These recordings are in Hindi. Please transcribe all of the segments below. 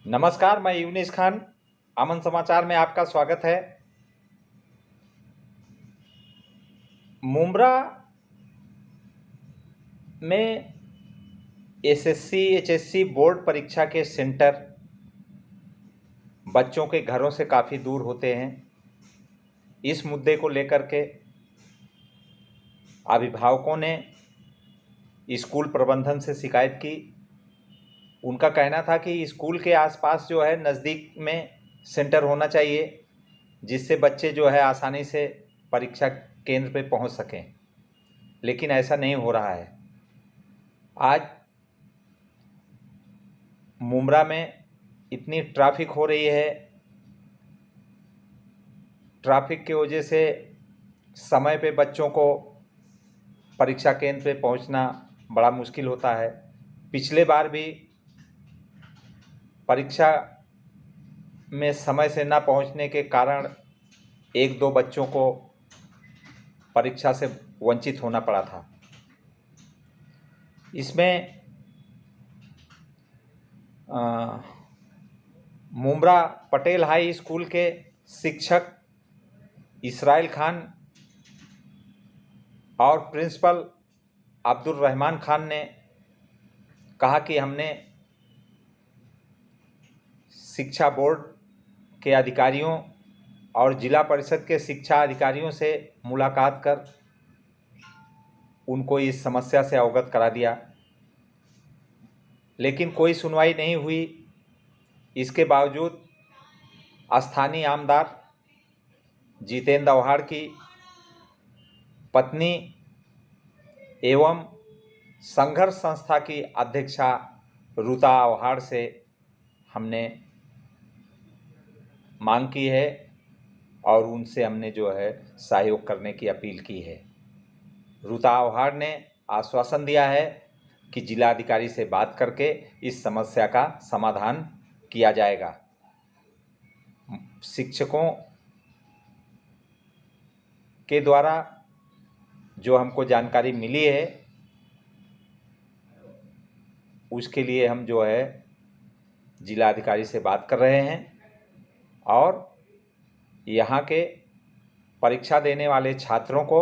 नमस्कार, मैं यूनिस खान। अमन समाचार में आपका स्वागत है। मुंब्रा में एसएससी एचएससी बोर्ड परीक्षा के सेंटर बच्चों के घरों से काफ़ी दूर होते हैं। इस मुद्दे को लेकर के अभिभावकों ने स्कूल प्रबंधन से शिकायत की। उनका कहना था कि स्कूल के आसपास जो है नज़दीक में सेंटर होना चाहिए, जिससे बच्चे जो है आसानी से परीक्षा केंद्र पे पहुंच सकें, लेकिन ऐसा नहीं हो रहा है। आज मुंब्रा में इतनी ट्रैफिक हो रही है, ट्रैफिक की वजह से समय पे बच्चों को परीक्षा केंद्र पे पहुंचना बड़ा मुश्किल होता है। पिछले बार भी परीक्षा में समय से ना पहुंचने के कारण एक दो बच्चों को परीक्षा से वंचित होना पड़ा था। इसमें मुंब्रा पटेल हाई स्कूल के शिक्षक इसराइल खान और प्रिंसिपल अब्दुल रहमान खान ने कहा कि हमने शिक्षा बोर्ड के अधिकारियों और जिला परिषद के शिक्षा अधिकारियों से मुलाकात कर उनको इस समस्या से अवगत करा दिया, लेकिन कोई सुनवाई नहीं हुई। इसके बावजूद स्थानीय आमदार जितेंद्र आव्हाड की पत्नी एवं संघर्ष संस्था की अध्यक्षा रुता आव्हाड से हमने मांग की है और उनसे हमने जो है सहयोग करने की अपील की है। रुता आव्हाड ने आश्वासन दिया है कि जिलाधिकारी से बात करके इस समस्या का समाधान किया जाएगा। शिक्षकों के द्वारा जो हमको जानकारी मिली है उसके लिए हम जो है जिलाधिकारी से बात कर रहे हैं और यहाँ के परीक्षा देने वाले छात्रों को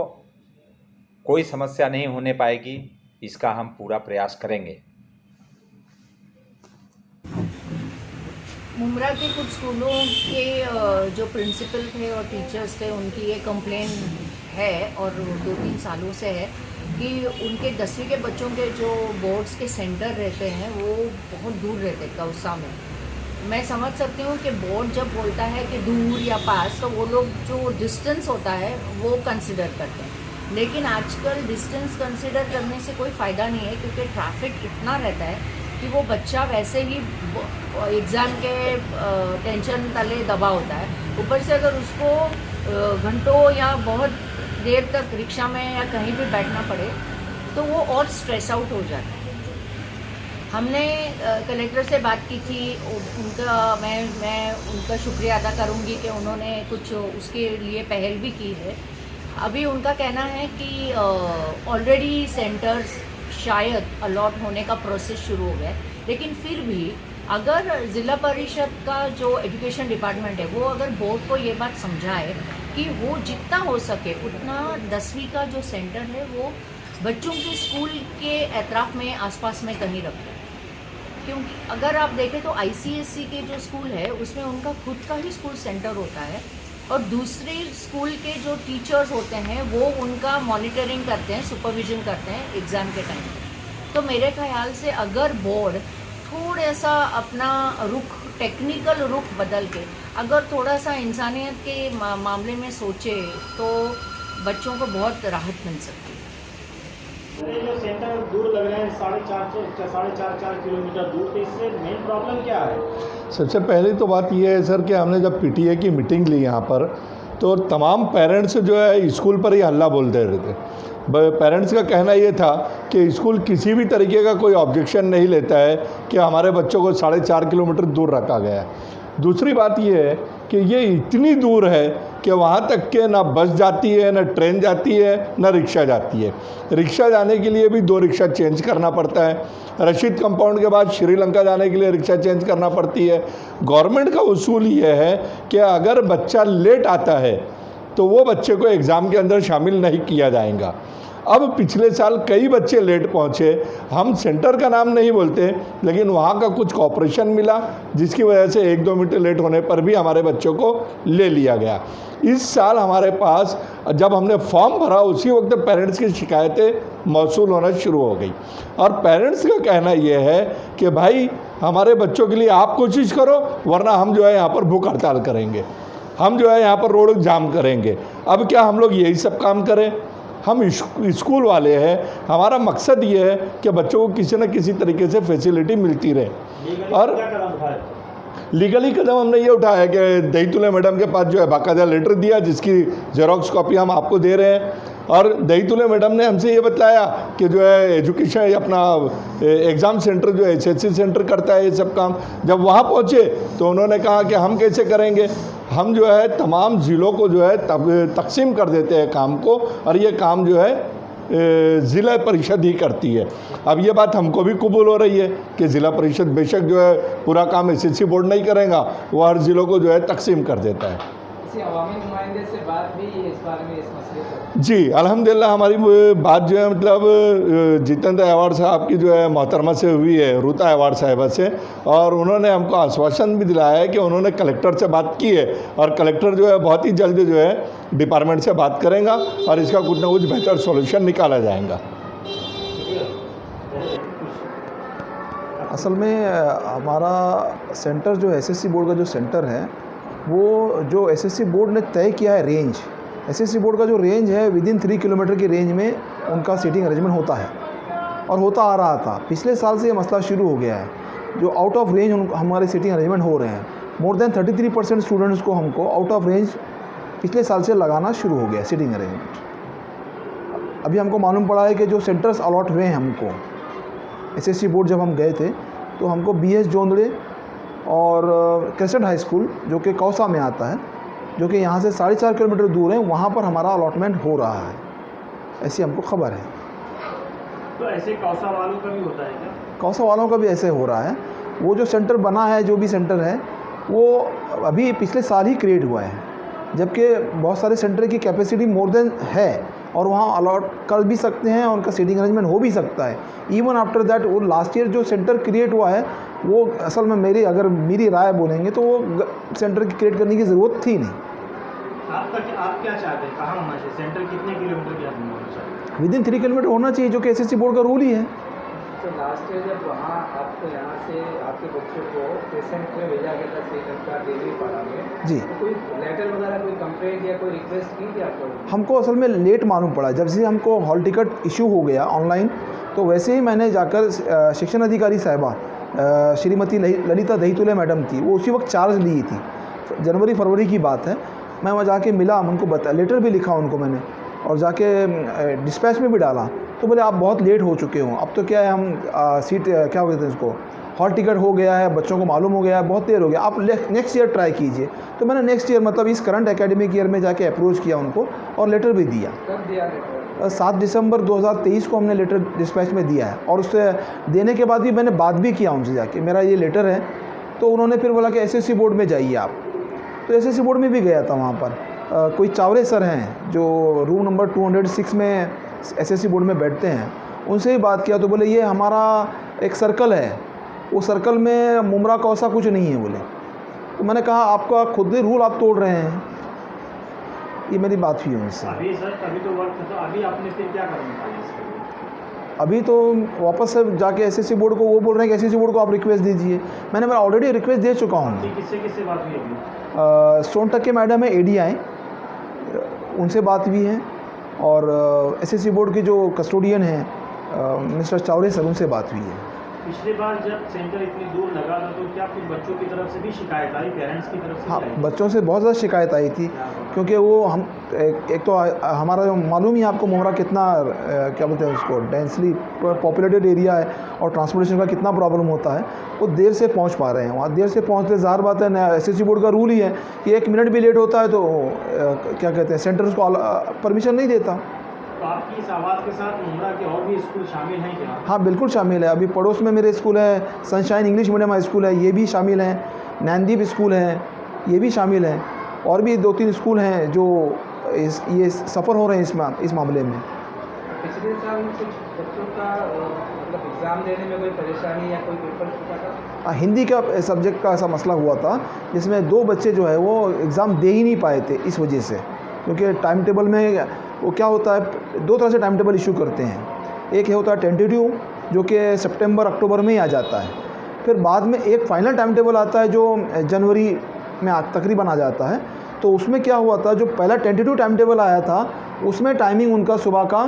कोई समस्या नहीं होने पाएगी, इसका हम पूरा प्रयास करेंगे। मुंब्रा के कुछ स्कूलों के जो प्रिंसिपल थे और टीचर्स थे उनकी ये कंप्लेन है और 2-3 सालों से है कि उनके 10वीं के बच्चों के जो बोर्ड्स के सेंटर रहते हैं वो बहुत दूर रहते हैं कौसा में। मैं समझ सकती हूँ कि बोर्ड जब बोलता है कि दूर या पास तो वो लोग जो डिस्टेंस होता है वो कंसिडर करते हैं, लेकिन आजकल डिस्टेंस कंसिडर करने से कोई फ़ायदा नहीं है क्योंकि ट्रैफिक इतना रहता है कि वो बच्चा वैसे ही एग्ज़ाम के टेंशन तले दबा होता है। ऊपर से अगर उसको घंटों या बहुत देर तक रिक्शा में या कहीं भी बैठना पड़े तो वो और स्ट्रेस आउट हो जाता है। हमने कलेक्टर से बात की थी, मैं उनका शुक्रिया अदा करूंगी कि उन्होंने कुछ उसके लिए पहल भी की है। अभी उनका कहना है कि ऑलरेडी सेंटर्स शायद अलॉट होने का प्रोसेस शुरू हो गया है, लेकिन फिर भी अगर ज़िला परिषद का जो एजुकेशन डिपार्टमेंट है वो अगर बोर्ड को ये बात समझाए कि वो जितना हो सके उतना 10वीं का जो सेंटर है वो बच्चों के स्कूल के एतराफ़ में आसपास में कहीं रखें, क्योंकि अगर आप देखें तो आईसीएसई के जो स्कूल है उसमें उनका खुद का ही स्कूल सेंटर होता है और दूसरे स्कूल के जो टीचर्स होते हैं वो उनका मॉनिटरिंग करते हैं, सुपरविजन करते हैं एग्ज़ाम के टाइम पे। तो मेरे ख्याल से अगर बोर्ड थोड़ा सा अपना रुख, टेक्निकल रुख बदल के अगर थोड़ा सा इंसानियत के मामले में सोचे तो बच्चों को बहुत राहत मिल सकती है। ये जो सेंटर दूर लग रहे हैं 4.5 किलोमीटर दूर, तो इससे मेन प्रॉब्लम क्या है? सबसे पहली तो बात यह है सर कि हमने जब पीटीए की मीटिंग ली यहाँ पर तो तमाम पेरेंट्स जो है स्कूल पर ही हल्ला बोलते रहते। पेरेंट्स का कहना ये था कि स्कूल किसी भी तरीके का कोई ऑब्जेक्शन नहीं लेता है कि हमारे बच्चों को 4.5 किलोमीटर दूर रखा गया है। दूसरी बात ये है कि ये इतनी दूर है कि वहाँ तक के ना बस जाती है, ना ट्रेन जाती है, ना रिक्शा जाती है। रिक्शा जाने के लिए भी 2 रिक्शा चेंज करना पड़ता है। रशीद कंपाउंड के बाद श्रीलंका जाने के लिए रिक्शा चेंज करना पड़ती है। गवर्नमेंट का उसूल ये है कि अगर बच्चा लेट आता है तो वो बच्चे को एग्ज़ाम के अंदर शामिल नहीं किया जाएगा। अब पिछले साल कई बच्चे लेट पहुँचे, हम सेंटर का नाम नहीं बोलते, लेकिन वहाँ का कुछ कॉपरेशन मिला जिसकी वजह से 1-2 मिनट लेट होने पर भी हमारे बच्चों को ले लिया गया। इस साल हमारे पास जब हमने फॉर्म भरा उसी वक्त पेरेंट्स की शिकायतें मौसूल होना शुरू हो गई, और पेरेंट्स का कहना यह है कि भाई हमारे बच्चों के लिए आप कोशिश करो, वरना हम जो है यहाँ पर भूख हड़ताल करेंगे, हम जो है यहाँ पर रोड जाम करेंगे। अब क्या हम लोग यही सब काम करें? हम स्कूल वाले हैं, हमारा मकसद ये है कि बच्चों को किसी न किसी तरीके से फैसिलिटी मिलती रहे। और लीगली कदम हमने ये उठाया कि दहीतुले मैडम के पास जो है बाकायदा लेटर दिया जिसकी जेरोक्स कॉपी हम आपको दे रहे हैं, और दहीतुले मैडम ने हमसे ये बताया कि जो है एजुकेशन अपना एग्ज़ाम सेंटर जो है SSC सेंटर करता है ये सब काम। जब वहाँ पहुँचे तो उन्होंने कहा कि हम कैसे करेंगे, हम जो है तमाम ज़िलों को जो है तकसीम कर देते हैं काम को, और ये काम जो है ज़िला परिषद ही करती है। अब ये बात हमको भी कबूल हो रही है कि ज़िला परिषद बेशक जो है पूरा काम SSC बोर्ड नहीं करेगा, वो हर ज़िलों को जो है तकसीम कर देता है। किसी अवामी नुमाइंदे से बात भी इस बारे में, इस मसले पर? जी अल्हम्दुलिल्लाह हमारी बात जो है मतलब जितेंद्र अवार्ड साहब की जो है मोहतरमा से हुई है, रूता अवार्ड साहिबा से, और उन्होंने हमको आश्वासन भी दिलाया है कि उन्होंने कलेक्टर से बात की है, और कलेक्टर जो है बहुत ही जल्द जो है डिपार्टमेंट से बात करेगा और इसका कुछ ना कुछ बेहतर सॉल्यूशन निकाला जाएगा। असल में हमारा सेंटर जो SSC बोर्ड का जो सेंटर है, वो जो SSC बोर्ड ने तय किया है रेंज, SSC बोर्ड का जो रेंज है विदिन 3 किलोमीटर की रेंज में उनका सीटिंग अरेंजमेंट होता है और होता आ रहा था। पिछले साल से ये मसला शुरू हो गया है, जो आउट ऑफ रेंज हमारे सीटिंग अरेंजमेंट हो रहे हैं। मोर देन 33% स्टूडेंट्स को हमको आउट ऑफ रेंज पिछले साल से लगाना शुरू हो गया सीटिंग अरेंजमेंट। अभी हमको मालूम पड़ा है कि जो सेंटर्स अलॉट हुए हैं हमको, SSC बोर्ड जब हम गए थे तो हमको BS जोंदड़े और क्रिस्टेंट हाई स्कूल जो कि कौसा में आता है, जो कि यहाँ से 4.5 किलोमीटर दूर है, वहाँ पर हमारा अलॉटमेंट हो रहा है, ऐसी हमको खबर है। तो ऐसे कौसा वालों का भी होता है क्या? कौसा वालों का भी ऐसे हो रहा है। वो जो सेंटर बना है, जो भी सेंटर है, वो अभी पिछले साल ही क्रिएट हुआ है, जबकि बहुत सारे सेंटर की कैपेसिटी मोर देन है और वहाँ अलॉट कर भी सकते हैं और उनका सीटिंग अरेंजमेंट हो भी सकता है। इवन आफ्टर दैट वो लास्ट ईयर जो सेंटर क्रिएट हुआ है, वो असल में अगर मेरी राय बोलेंगे तो वो सेंटर क्रिएट करने की ज़रूरत थी नहीं। आप क्या चाहते हैं, कहाँ होना चाहिए सेंटर, कितने किलोमीटर के आगे होना चाहिए? विदिन 3 किलोमीटर होना चाहिए, जो कि SSC बोर्ड का रूल ही है। तो लास्ट ईयर जब वहाँ आपको यहाँ से आपके बच्चों को पेशेंट में भेजा गया था श्रीलंका डेली पढ़ा में जी, तो कोई लेटर वगैरह, कोई कंप्लेंट या कोई रिक्वेस्ट की थी आप लोगों ने? हमको असल में लेट मालूम पड़ा। जब से हमको हॉल टिकट इशू हो गया ऑनलाइन, तो वैसे ही मैंने जाकर शिक्षण अधिकारी साहिबा श्रीमती ललिता दहीतुले मैडम थी, वो उसी वक्त चार्ज ली थी, जनवरी फरवरी की बात है। मैं वहाँ जाके मिला, उनको बता, लेटर भी लिखा उनको मैंने, और जाके डिस्पैच में भी डाला। तो बोले आप बहुत लेट हो चुके हो, अब तो क्या है, हम सीट क्या कहते हैं उसको, हॉल टिकट हो गया है, बच्चों को मालूम हो गया है, बहुत देर हो गया, आप नेक्स्ट ईयर ट्राई कीजिए। तो मैंने नेक्स्ट ईयर मतलब इस करंट एकेडमिक ईयर में जाके अप्रोच किया उनको और लेटर भी दिया। कब दिया लेटर? 7 दिसंबर 2023 को हमने लेटर डिस्पैच में दिया है, और उससे देने के बाद भी मैंने बात भी किया उनसे जाके, मेरा ये लेटर है। तो उन्होंने फिर बोला कि SSC बोर्ड में जाइए आप। तो SSC बोर्ड में भी गया था, वहाँ पर कोई चावरे सर हैं जो रूम नंबर 206 में SSC बोर्ड में बैठते हैं, उनसे ही बात किया। तो बोले ये हमारा एक सर्कल है, वो सर्कल में मुमरा कौसा कुछ नहीं है बोले। तो मैंने कहा आपका खुद ही रूल आप तोड़ रहे हैं। ये मेरी बात हुई उनसे। अभी सर, अभी तो वर्क, तो अभी आपने फिर क्या करना चाहिए? अभी तो वापस से जाके SSC बोर्ड को वो बोल रहे हैं कि SSC बोर्ड को आप रिक्वेस्ट दीजिए। मैंने ऑलरेडी रिक्वेस्ट दे चुका हूँ। किससे बात हुई अभी? सोनटक के मैडम है ADI, उनसे बात हुई है, और SSC बोर्ड के जो कस्टोडियन हैं मिस्टर चावरे सर, उनसे बात हुई है। पिछली बार जब सेंटर इतनी दूर लगा था तो क्या कुछ बच्चों की तरफ से भी शिकायत आई, पेरेंट्स की तरफ से हाँ, भी आई? बच्चों से बहुत ज़्यादा शिकायत आई थी, क्योंकि वो हम एक तो हमारा जो मालूम ही आपको मोहरा कितना क्या बोलते हैं उसको, डेंसली पॉपुलेटेड एरिया है और ट्रांसपोर्टेशन का कितना प्रॉब्लम होता है। वो देर से पहुंच पा रहे हैं, वहाँ देर से पहुँचते ज़ाहिर बात है, नया एसएससी बोर्ड का रूल ही है कि 1 मिनट भी लेट होता है तो क्या कहते हैं सेंटर उसको परमिशन नहीं देता। तो आपकी इस आवाज़ के साथ मुमरा के और भी स्कूल शामिल हैं क्या? हाँ बिल्कुल शामिल है। अभी पड़ोस में मेरे स्कूल है, sunshine English medium high school है, ये भी शामिल हैं। नैनदीप स्कूल है, ये भी शामिल हैं। और भी 2-3 स्कूल हैं जो ये सफ़र हो रहे हैं इस मामले में। पिछले साल कुछ बच्चों का मतलब एग्ज़ाम देने में कोई परेशानी या कोई पेपर छूटा था? हिंदी का सब्जेक्ट का ऐसा मसला हुआ था जिसमें 2 बच्चे जो है वो एग्ज़ाम दे ही नहीं पाए थे इस वजह से, क्योंकि टाइम टेबल में वो क्या होता है, 2 तरह से टाइम टेबल इशू करते हैं। एक होता है टेंटेटिव जो कि सितंबर अक्टूबर में ही आ जाता है, फिर बाद में एक फ़ाइनल टाइम टेबल आता है जो जनवरी में तकरीबन आ जाता है। तो उसमें क्या हुआ था, जो पहला टेंटेटिव टाइम टेबल आया था उसमें टाइमिंग उनका सुबह का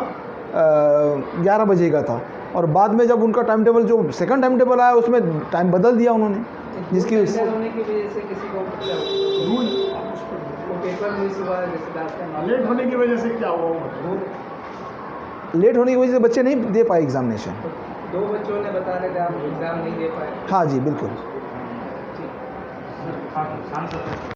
11 बजे का था, और बाद में जब उनका टाइम टेबल जो सेकंड टाइम टेबल आया उसमें टाइम बदल दिया उन्होंने, जिसकी होने की वजह से किसी को पेपर मिस हुआ, जैसे लेट होने की वजह से क्या हुआ? लेट होने की वजह से बच्चे नहीं दे पाए एग्जामिनेशन। 2 बच्चों ने बता रहे थे आप एग्ज़ाम नहीं दे पाए। हाँ जी बिल्कुल। हाँ,